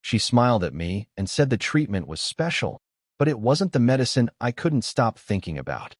She smiled at me and said the treatment was special, but it wasn't the medicine I couldn't stop thinking about.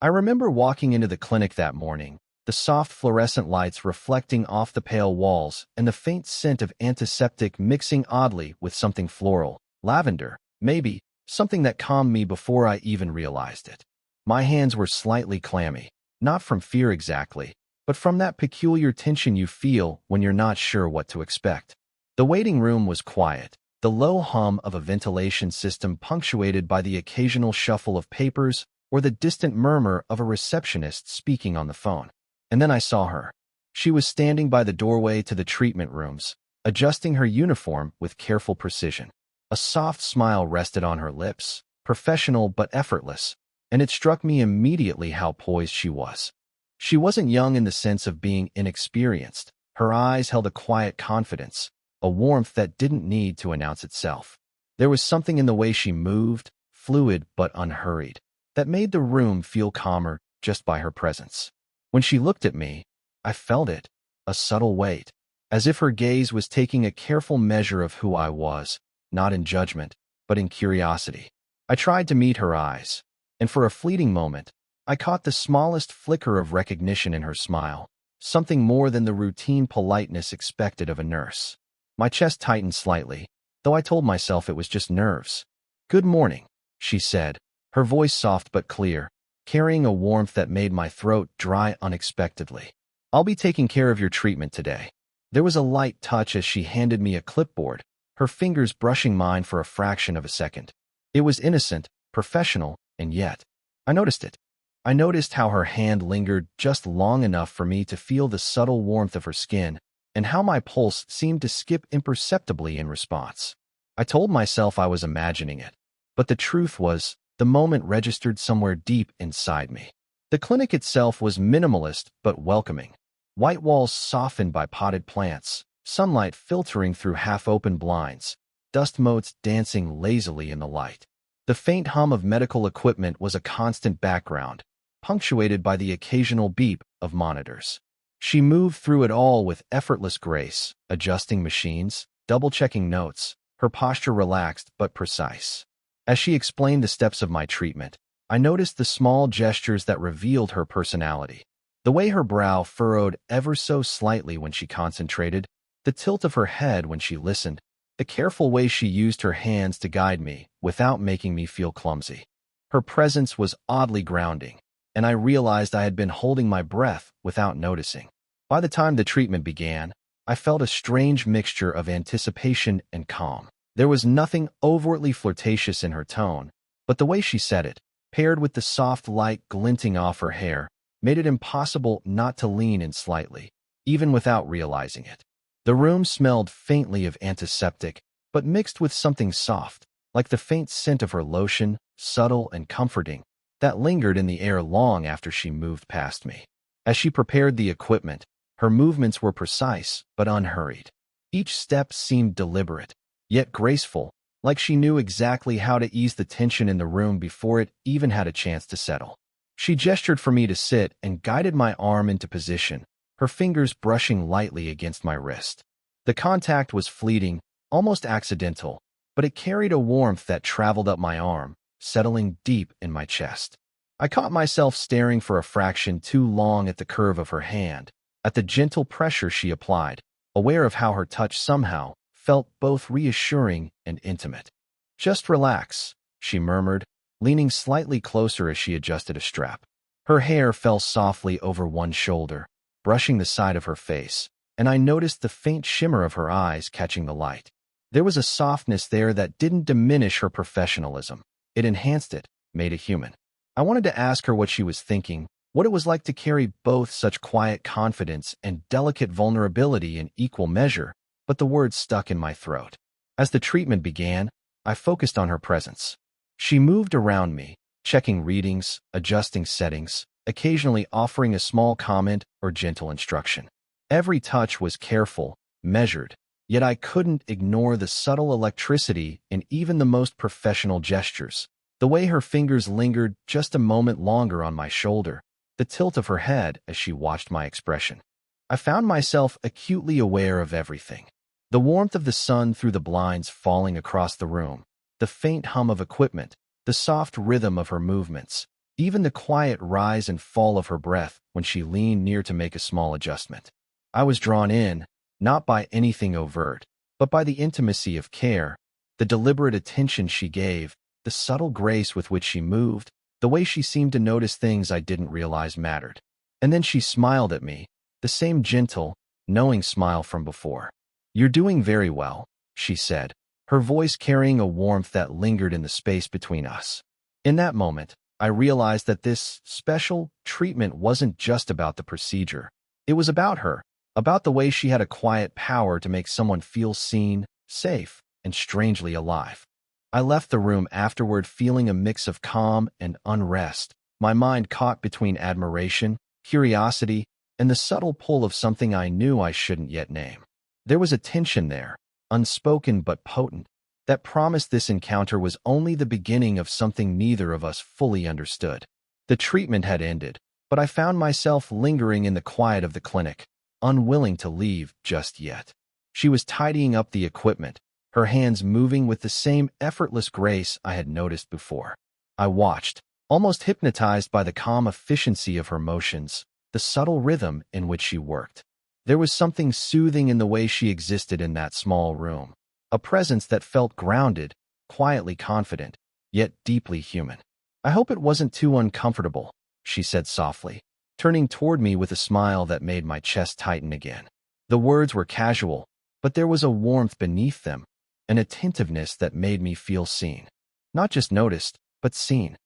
I remember walking into the clinic that morning, the soft fluorescent lights reflecting off the pale walls and the faint scent of antiseptic mixing oddly with something floral, lavender, maybe, something that calmed me before I even realized it. My hands were slightly clammy, not from fear exactly, but from that peculiar tension you feel when you're not sure what to expect. The waiting room was quiet, the low hum of a ventilation system punctuated by the occasional shuffle of papers or the distant murmur of a receptionist speaking on the phone. And then I saw her. She was standing by the doorway to the treatment rooms, adjusting her uniform with careful precision. A soft smile rested on her lips, professional but effortless, and it struck me immediately how poised she was. She wasn't young in the sense of being inexperienced. Her eyes held a quiet confidence, a warmth that didn't need to announce itself. There was something in the way she moved, fluid but unhurried, that made the room feel calmer just by her presence. When she looked at me, I felt it, a subtle weight, as if her gaze was taking a careful measure of who I was, not in judgment, but in curiosity. I tried to meet her eyes, and for a fleeting moment, I caught the smallest flicker of recognition in her smile, something more than the routine politeness expected of a nurse. My chest tightened slightly, though I told myself it was just nerves. "Good morning," she said, her voice soft but clear, carrying a warmth that made my throat dry unexpectedly. "I'll be taking care of your treatment today." There was a light touch as she handed me a clipboard, her fingers brushing mine for a fraction of a second. It was innocent, professional, and yet, I noticed it. I noticed how her hand lingered just long enough for me to feel the subtle warmth of her skin, and how my pulse seemed to skip imperceptibly in response. I told myself I was imagining it, but the truth was, the moment registered somewhere deep inside me. The clinic itself was minimalist but welcoming. White walls softened by potted plants, sunlight filtering through half-open blinds, dust motes dancing lazily in the light. The faint hum of medical equipment was a constant background, punctuated by the occasional beep of monitors. She moved through it all with effortless grace, adjusting machines, double-checking notes, her posture relaxed but precise. As she explained the steps of my treatment, I noticed the small gestures that revealed her personality. The way her brow furrowed ever so slightly when she concentrated, the tilt of her head when she listened, the careful way she used her hands to guide me without making me feel clumsy. Her presence was oddly grounding, and I realized I had been holding my breath without noticing. By the time the treatment began, I felt a strange mixture of anticipation and calm. There was nothing overtly flirtatious in her tone, but the way she said it, paired with the soft light glinting off her hair, made it impossible not to lean in slightly, even without realizing it. The room smelled faintly of antiseptic, but mixed with something soft, like the faint scent of her lotion, subtle and comforting, that lingered in the air long after she moved past me. As she prepared the equipment, her movements were precise but unhurried. Each step seemed deliberate, yet graceful, like she knew exactly how to ease the tension in the room before it even had a chance to settle. She gestured for me to sit and guided my arm into position, her fingers brushing lightly against my wrist. The contact was fleeting, almost accidental, but it carried a warmth that traveled up my arm, settling deep in my chest. I caught myself staring for a fraction too long at the curve of her hand, at the gentle pressure she applied, aware of how her touch somehow felt both reassuring and intimate. "Just relax," she murmured, leaning slightly closer as she adjusted a strap. Her hair fell softly over one shoulder, brushing the side of her face, and I noticed the faint shimmer of her eyes catching the light. There was a softness there that didn't diminish her professionalism. It enhanced it, made it human. I wanted to ask her what she was thinking, what it was like to carry both such quiet confidence and delicate vulnerability in equal measure, but the words stuck in my throat. As the treatment began, I focused on her presence. She moved around me, checking readings, adjusting settings, occasionally offering a small comment or gentle instruction. Every touch was careful, measured, yet I couldn't ignore the subtle electricity in even the most professional gestures. The way her fingers lingered just a moment longer on my shoulder, the tilt of her head as she watched my expression. I found myself acutely aware of everything. The warmth of the sun through the blinds falling across the room, the faint hum of equipment, the soft rhythm of her movements, even the quiet rise and fall of her breath when she leaned near to make a small adjustment. I was drawn in, not by anything overt, but by the intimacy of care, the deliberate attention she gave, the subtle grace with which she moved, the way she seemed to notice things I didn't realize mattered. And then she smiled at me, the same gentle, knowing smile from before. "You're doing very well," she said, her voice carrying a warmth that lingered in the space between us. In that moment, I realized that this special treatment wasn't just about the procedure. It was about her, about the way she had a quiet power to make someone feel seen, safe, and strangely alive. I left the room afterward feeling a mix of calm and unrest, my mind caught between admiration, curiosity, and the subtle pull of something I knew I shouldn't yet name. There was a tension there, unspoken but potent, that promised this encounter was only the beginning of something neither of us fully understood. The treatment had ended, but I found myself lingering in the quiet of the clinic, unwilling to leave just yet. She was tidying up the equipment, her hands moving with the same effortless grace I had noticed before. I watched, almost hypnotized by the calm efficiency of her motions, the subtle rhythm in which she worked. There was something soothing in the way she existed in that small room, a presence that felt grounded, quietly confident, yet deeply human. "I hope it wasn't too uncomfortable," she said softly, turning toward me with a smile that made my chest tighten again. The words were casual, but there was a warmth beneath them, an attentiveness that made me feel seen. Not just noticed, but seen.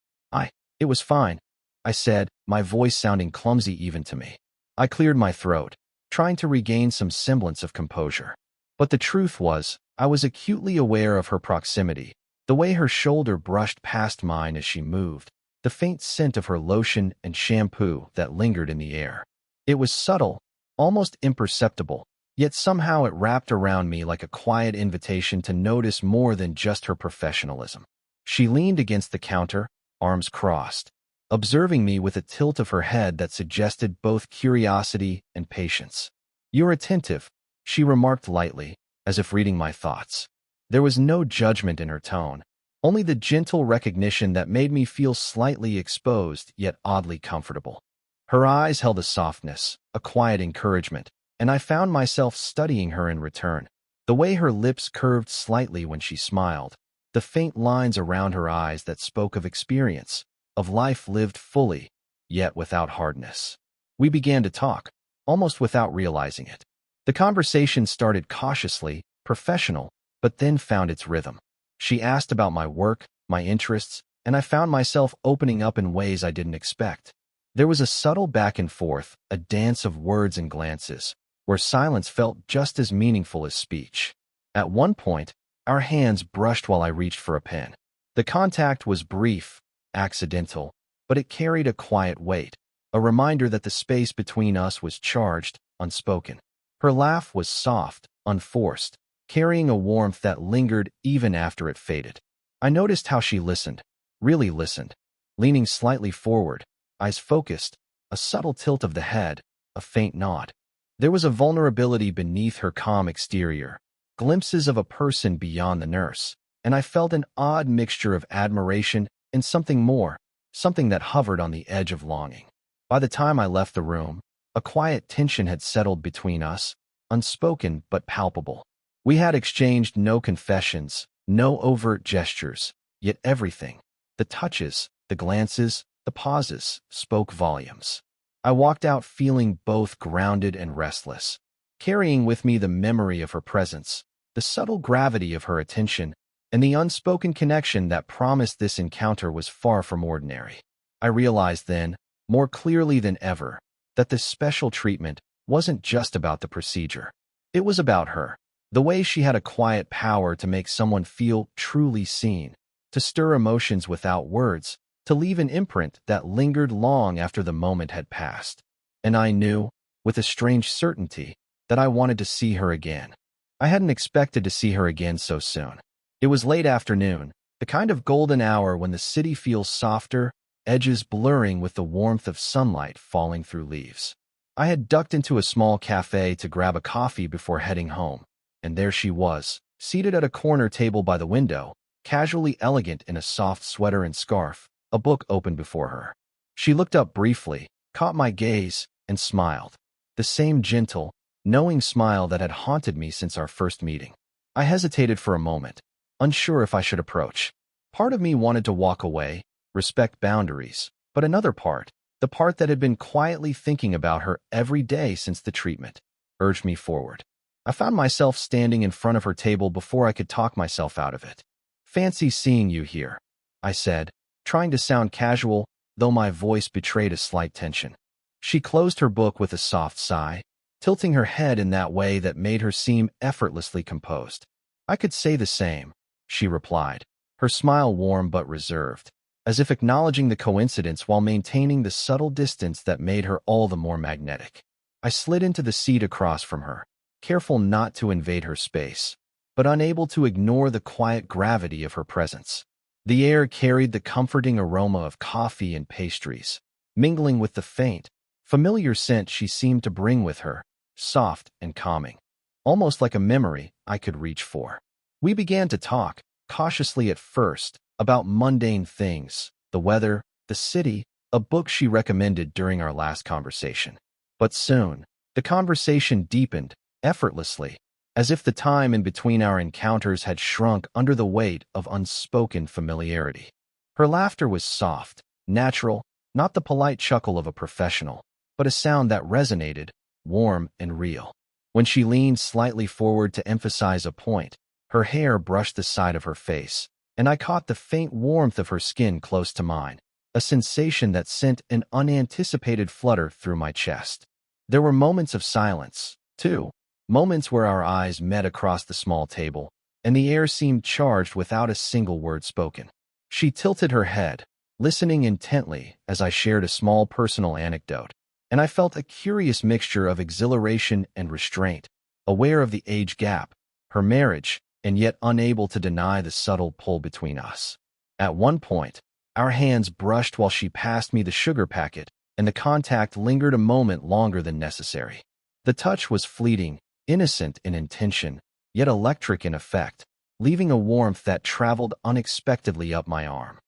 It was fine," I said, my voice sounding clumsy even to me. I cleared my throat, trying to regain some semblance of composure. But the truth was, I was acutely aware of her proximity, the way her shoulder brushed past mine as she moved, the faint scent of her lotion and shampoo that lingered in the air. It was subtle, almost imperceptible, yet somehow it wrapped around me like a quiet invitation to notice more than just her professionalism. She leaned against the counter, arms crossed, observing me with a tilt of her head that suggested both curiosity and patience. "You're attentive," she remarked lightly, as if reading my thoughts. There was no judgment in her tone, only the gentle recognition that made me feel slightly exposed yet oddly comfortable. Her eyes held a softness, a quiet encouragement, and I found myself studying her in return. The way her lips curved slightly when she smiled, the faint lines around her eyes that spoke of experience, of life lived fully, yet without hardness. We began to talk, almost without realizing it. The conversation started cautiously, professional, but then found its rhythm. She asked about my work, my interests, and I found myself opening up in ways I didn't expect. There was a subtle back and forth, a dance of words and glances, where silence felt just as meaningful as speech. At one point, our hands brushed while I reached for a pen. The contact was brief, accidental, but it carried a quiet weight, a reminder that the space between us was charged, unspoken. Her laugh was soft, unforced, carrying a warmth that lingered even after it faded. I noticed how she listened, really listened, leaning slightly forward, eyes focused, a subtle tilt of the head, a faint nod. There was a vulnerability beneath her calm exterior, glimpses of a person beyond the nurse, and I felt an odd mixture of admiration and something more, something that hovered on the edge of longing. By the time I left the room, a quiet tension had settled between us, unspoken but palpable. We had exchanged no confessions, no overt gestures, yet everything, the touches, the glances, the pauses, spoke volumes. I walked out feeling both grounded and restless, carrying with me the memory of her presence, the subtle gravity of her attention, and the unspoken connection that promised this encounter was far from ordinary. I realized then, more clearly than ever, that this special treatment wasn't just about the procedure. It was about her, the way she had a quiet power to make someone feel truly seen, to stir emotions without words, to leave an imprint that lingered long after the moment had passed. And I knew, with a strange certainty, that I wanted to see her again. I hadn't expected to see her again so soon. It was late afternoon, the kind of golden hour when the city feels softer, edges blurring with the warmth of sunlight falling through leaves. I had ducked into a small cafe to grab a coffee before heading home, and there she was, seated at a corner table by the window, casually elegant in a soft sweater and scarf, a book open before her. She looked up briefly, caught my gaze, and smiled. The same gentle, knowing smile that had haunted me since our first meeting. I hesitated for a moment, unsure if I should approach. Part of me wanted to walk away, respect boundaries, but another part, the part that had been quietly thinking about her every day since the treatment, urged me forward. I found myself standing in front of her table before I could talk myself out of it. "Fancy seeing you here," I said, trying to sound casual, though my voice betrayed a slight tension. She closed her book with a soft sigh, tilting her head in that way that made her seem effortlessly composed. "I could say the same," she replied, her smile warm but reserved, as if acknowledging the coincidence while maintaining the subtle distance that made her all the more magnetic. I slid into the seat across from her, careful not to invade her space, but unable to ignore the quiet gravity of her presence. The air carried the comforting aroma of coffee and pastries, mingling with the faint, familiar scent she seemed to bring with her, soft and calming, almost like a memory I could reach for. We began to talk, cautiously at first, about mundane things, the weather, the city, a book she recommended during our last conversation. But soon, the conversation deepened, effortlessly, as if the time in between our encounters had shrunk under the weight of unspoken familiarity. Her laughter was soft, natural, not the polite chuckle of a professional, but a sound that resonated, warm and real. When she leaned slightly forward to emphasize a point, her hair brushed the side of her face, and I caught the faint warmth of her skin close to mine, a sensation that sent an unanticipated flutter through my chest. There were moments of silence, too, moments where our eyes met across the small table, and the air seemed charged without a single word spoken. She tilted her head, listening intently as I shared a small personal anecdote, and I felt a curious mixture of exhilaration and restraint, aware of the age gap, her marriage, and yet unable to deny the subtle pull between us. At one point, our hands brushed while she passed me the sugar packet, and the contact lingered a moment longer than necessary. The touch was fleeting, innocent in intention, yet electric in effect, leaving a warmth that traveled unexpectedly up my arm.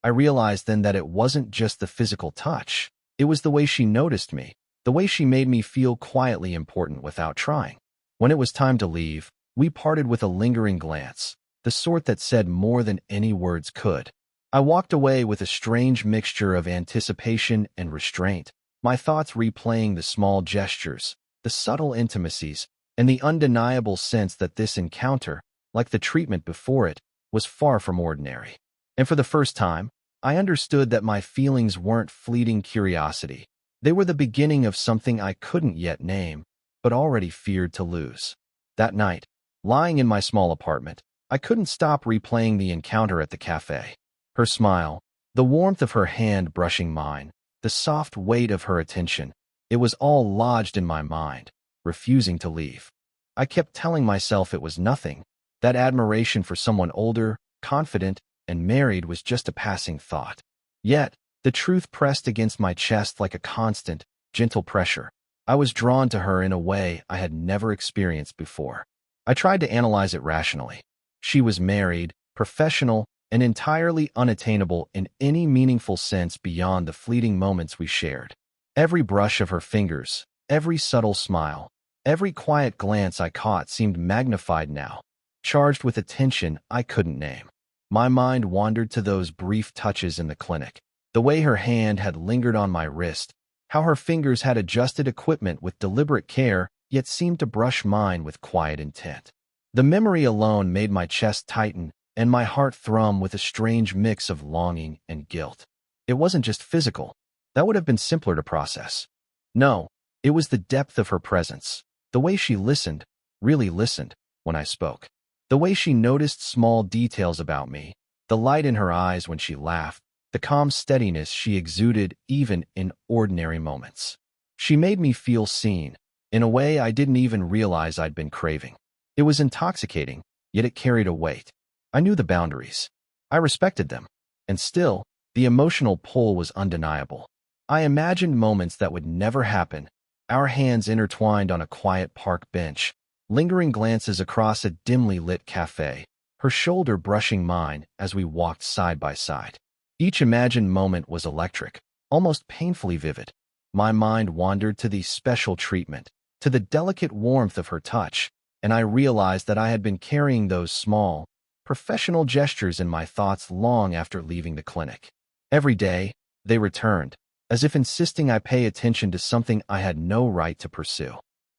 I realized then that it wasn't just the physical touch, it was the way she noticed me, the way she made me feel quietly important without trying. When it was time to leave, we parted with a lingering glance, the sort that said more than any words could. I walked away with a strange mixture of anticipation and restraint, my thoughts replaying the small gestures, the subtle intimacies, and the undeniable sense that this encounter, like the treatment before it, was far from ordinary. And for the first time, I understood that my feelings weren't fleeting curiosity. They were the beginning of something I couldn't yet name, but already feared to lose. That night, lying in my small apartment, I couldn't stop replaying the encounter at the cafe. Her smile, the warmth of her hand brushing mine, the soft weight of her attention, it was all lodged in my mind, refusing to leave. I kept telling myself it was nothing, that admiration for someone older, confident, and married was just a passing thought. Yet, the truth pressed against my chest like a constant, gentle pressure. I was drawn to her in a way I had never experienced before. I tried to analyze it rationally. She was married, professional, and entirely unattainable in any meaningful sense beyond the fleeting moments we shared. Every brush of her fingers, every subtle smile, every quiet glance I caught seemed magnified now, charged with attention I couldn't name. My mind wandered to those brief touches in the clinic, the way her hand had lingered on my wrist, how her fingers had adjusted equipment with deliberate care, yet seemed to brush mine with quiet intent. The memory alone made my chest tighten and my heart thrum with a strange mix of longing and guilt. It wasn't just physical. That would have been simpler to process. No, it was the depth of her presence, the way she listened, really listened, when I spoke. The way she noticed small details about me, the light in her eyes when she laughed, the calm steadiness she exuded even in ordinary moments. She made me feel seen, in a way I didn't even realize I'd been craving. It was intoxicating, yet it carried a weight. I knew the boundaries. I respected them. And still, the emotional pull was undeniable. I imagined moments that would never happen, our hands intertwined on a quiet park bench, lingering glances across a dimly lit cafe, her shoulder brushing mine as we walked side by side. Each imagined moment was electric, almost painfully vivid. My mind wandered to the special treatment, to the delicate warmth of her touch, and I realized that I had been carrying those small, professional gestures in my thoughts long after leaving the clinic. Every day, they returned, as if insisting I pay attention to something I had no right to pursue.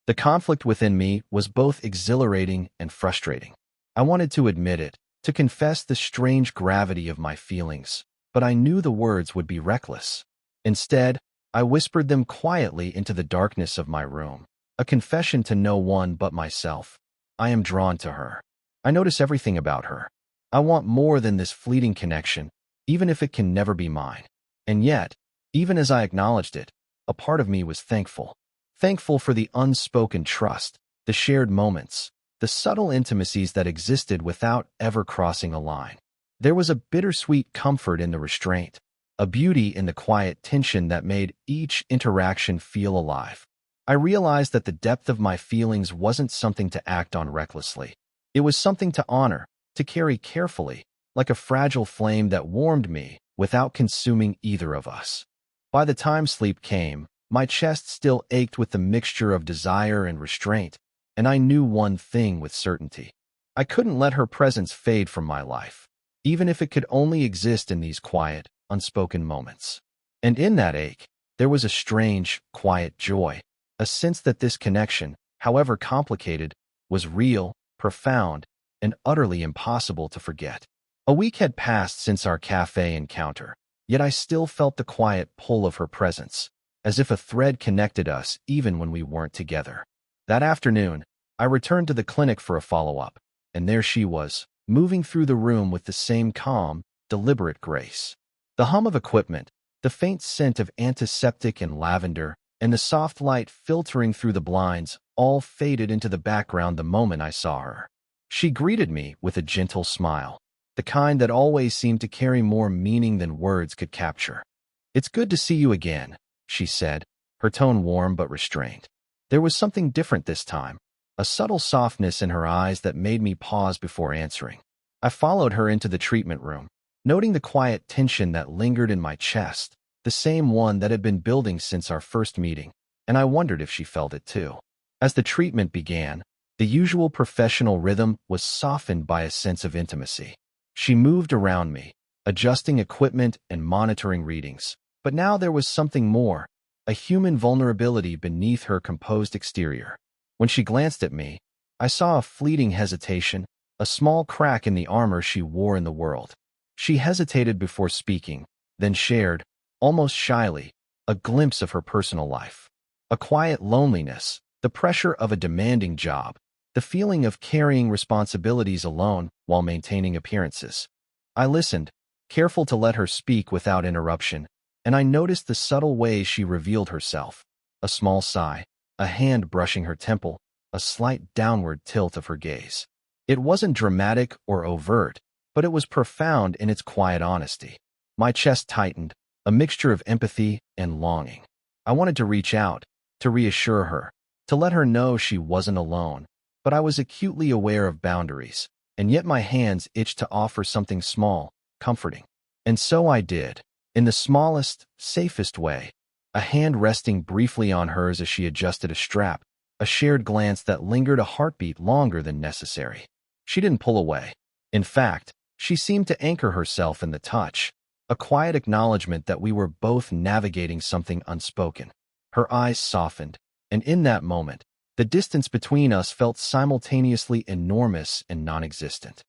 The conflict within me was both exhilarating and frustrating. I wanted to admit it, to confess the strange gravity of my feelings, but I knew the words would be reckless. Instead, I whispered them quietly into the darkness of my room, a confession to no one but myself. I am drawn to her. I notice everything about her. I want more than this fleeting connection, even if it can never be mine. And yet, even as I acknowledged it, a part of me was thankful. Thankful for the unspoken trust, the shared moments, the subtle intimacies that existed without ever crossing a line. There was a bittersweet comfort in the restraint, a beauty in the quiet tension that made each interaction feel alive. I realized that the depth of my feelings wasn't something to act on recklessly. It was something to honor, to carry carefully, like a fragile flame that warmed me without consuming either of us. By the time sleep came, my chest still ached with the mixture of desire and restraint, and I knew one thing with certainty. I couldn't let her presence fade from my life, even if it could only exist in these quiet, unspoken moments. And in that ache, there was a strange, quiet joy, a sense that this connection, however complicated, was real, profound, and utterly impossible to forget. A week had passed since our cafe encounter, yet I still felt the quiet pull of her presence, as if a thread connected us even when we weren't together. That afternoon, I returned to the clinic for a follow-up, and there she was, moving through the room with the same calm, deliberate grace. The hum of equipment, the faint scent of antiseptic and lavender, and the soft light filtering through the blinds all faded into the background the moment I saw her. She greeted me with a gentle smile, the kind that always seemed to carry more meaning than words could capture. "It's good to see you again," she said, her tone warm but restrained. There was something different this time, a subtle softness in her eyes that made me pause before answering. I followed her into the treatment room, noting the quiet tension that lingered in my chest, the same one that had been building since our first meeting, and I wondered if she felt it too. As the treatment began, the usual professional rhythm was softened by a sense of intimacy. She moved around me, adjusting equipment and monitoring readings, but now there was something more, a human vulnerability beneath her composed exterior. When she glanced at me, I saw a fleeting hesitation, a small crack in the armor she wore in the world. She hesitated before speaking, then shared, almost shyly, a glimpse of her personal life. A quiet loneliness, the pressure of a demanding job, the feeling of carrying responsibilities alone while maintaining appearances. I listened, careful to let her speak without interruption, and I noticed the subtle ways she revealed herself. A small sigh, a hand brushing her temple, a slight downward tilt of her gaze. It wasn't dramatic or overt, but it was profound in its quiet honesty. My chest tightened, a mixture of empathy and longing. I wanted to reach out, to reassure her, to let her know she wasn't alone, but I was acutely aware of boundaries, and yet my hands itched to offer something small, comforting. And so I did, in the smallest, safest way, a hand resting briefly on hers as she adjusted a strap, a shared glance that lingered a heartbeat longer than necessary. She didn't pull away. In fact, she seemed to anchor herself in the touch, a quiet acknowledgement that we were both navigating something unspoken. Her eyes softened, and in that moment, the distance between us felt simultaneously enormous and non-existent.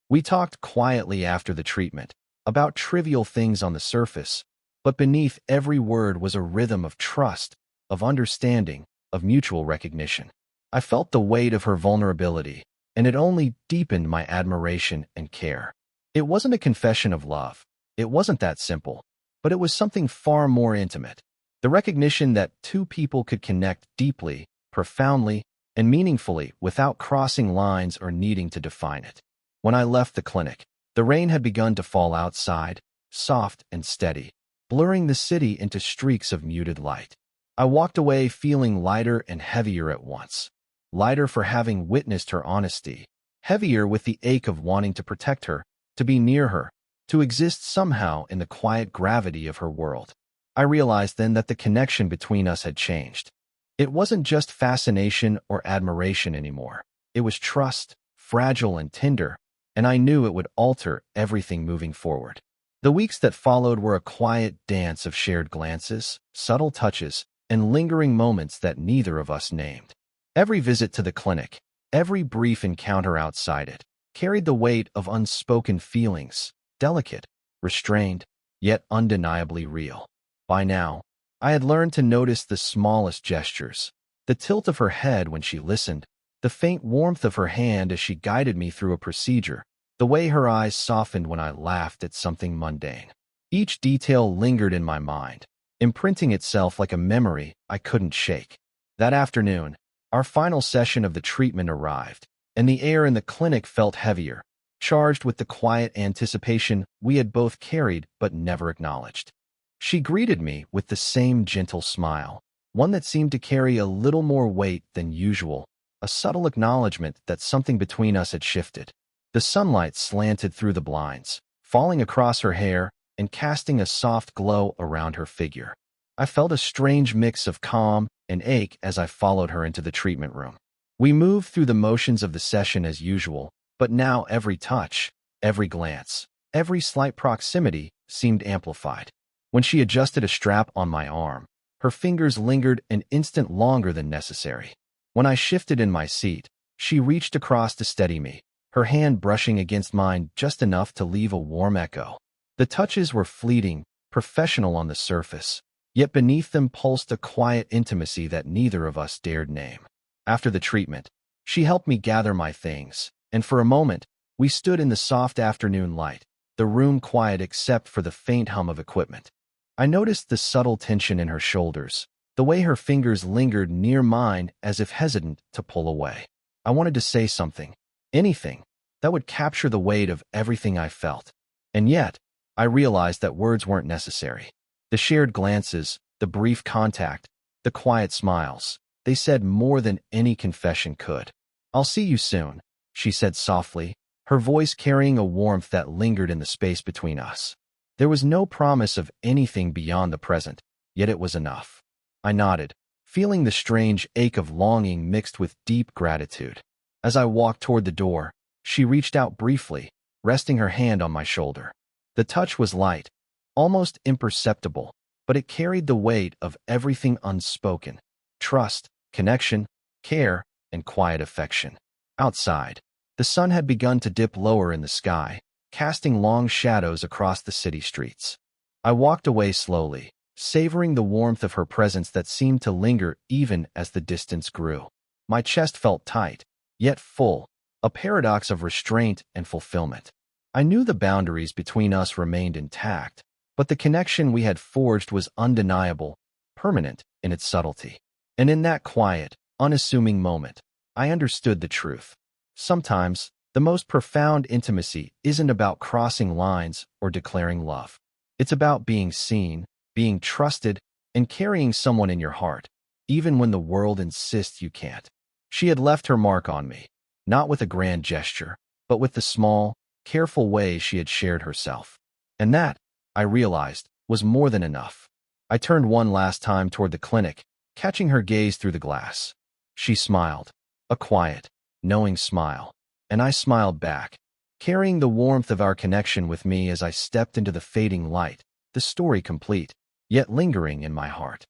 We talked quietly after the treatment, about trivial things on the surface, but beneath every word was a rhythm of trust, of understanding, of mutual recognition. I felt the weight of her vulnerability, and it only deepened my admiration and care. It wasn't a confession of love. It wasn't that simple, but it was something far more intimate. The recognition that two people could connect deeply, profoundly, and meaningfully without crossing lines or needing to define it. When I left the clinic, the rain had begun to fall outside, soft and steady, blurring the city into streaks of muted light. I walked away feeling lighter and heavier at once. lighter for having witnessed her honesty, heavier with the ache of wanting to protect her, to be near her, to exist somehow in the quiet gravity of her world. I realized then that the connection between us had changed. It wasn't just fascination or admiration anymore. It was trust, fragile and tender, and I knew it would alter everything moving forward. The weeks that followed were a quiet dance of shared glances, subtle touches, and lingering moments that neither of us named. Every visit to the clinic, every brief encounter outside it, carried the weight of unspoken feelings, delicate, restrained, yet undeniably real. By now, I had learned to notice the smallest gestures, the tilt of her head when she listened, the faint warmth of her hand as she guided me through a procedure, the way her eyes softened when I laughed at something mundane. Each detail lingered in my mind, imprinting itself like a memory I couldn't shake. That afternoon, our final session of the treatment arrived, and the air in the clinic felt heavier, charged with the quiet anticipation we had both carried but never acknowledged. She greeted me with the same gentle smile, one that seemed to carry a little more weight than usual, a subtle acknowledgement that something between us had shifted. The sunlight slanted through the blinds, falling across her hair and casting a soft glow around her figure. I felt a strange mix of calm and ache as I followed her into the treatment room. We moved through the motions of the session as usual, but now every touch, every glance, every slight proximity seemed amplified. When she adjusted a strap on my arm, her fingers lingered an instant longer than necessary. When I shifted in my seat, she reached across to steady me, her hand brushing against mine just enough to leave a warm echo. The touches were fleeting, professional on the surface, yet beneath them pulsed a quiet intimacy that neither of us dared name. After the treatment, she helped me gather my things, and for a moment, we stood in the soft afternoon light, the room quiet except for the faint hum of equipment. I noticed the subtle tension in her shoulders, the way her fingers lingered near mine as if hesitant to pull away. I wanted to say something, anything, that would capture the weight of everything I felt. And yet, I realized that words weren't necessary. The shared glances, the brief contact, the quiet smiles, they said more than any confession could. "I'll see you soon," she said softly, her voice carrying a warmth that lingered in the space between us. There was no promise of anything beyond the present, yet it was enough. I nodded, feeling the strange ache of longing mixed with deep gratitude. As I walked toward the door, she reached out briefly, resting her hand on my shoulder. The touch was light, almost imperceptible, but it carried the weight of everything unspoken: trust, connection, care, and quiet affection. Outside, the sun had begun to dip lower in the sky, casting long shadows across the city streets. I walked away slowly, savoring the warmth of her presence that seemed to linger even as the distance grew. My chest felt tight, yet full, a paradox of restraint and fulfillment. I knew the boundaries between us remained intact, but the connection we had forged was undeniable, permanent in its subtlety. And in that quiet, unassuming moment, I understood the truth. Sometimes, the most profound intimacy isn't about crossing lines or declaring love. It's about being seen, being trusted, and carrying someone in your heart, even when the world insists you can't. She had left her mark on me, not with a grand gesture, but with the small, careful way she had shared herself. And that, I realized, was more than enough. I turned one last time toward the clinic, catching her gaze through the glass. She smiled, a quiet, knowing smile, and I smiled back, carrying the warmth of our connection with me as I stepped into the fading light, the story complete, yet lingering in my heart.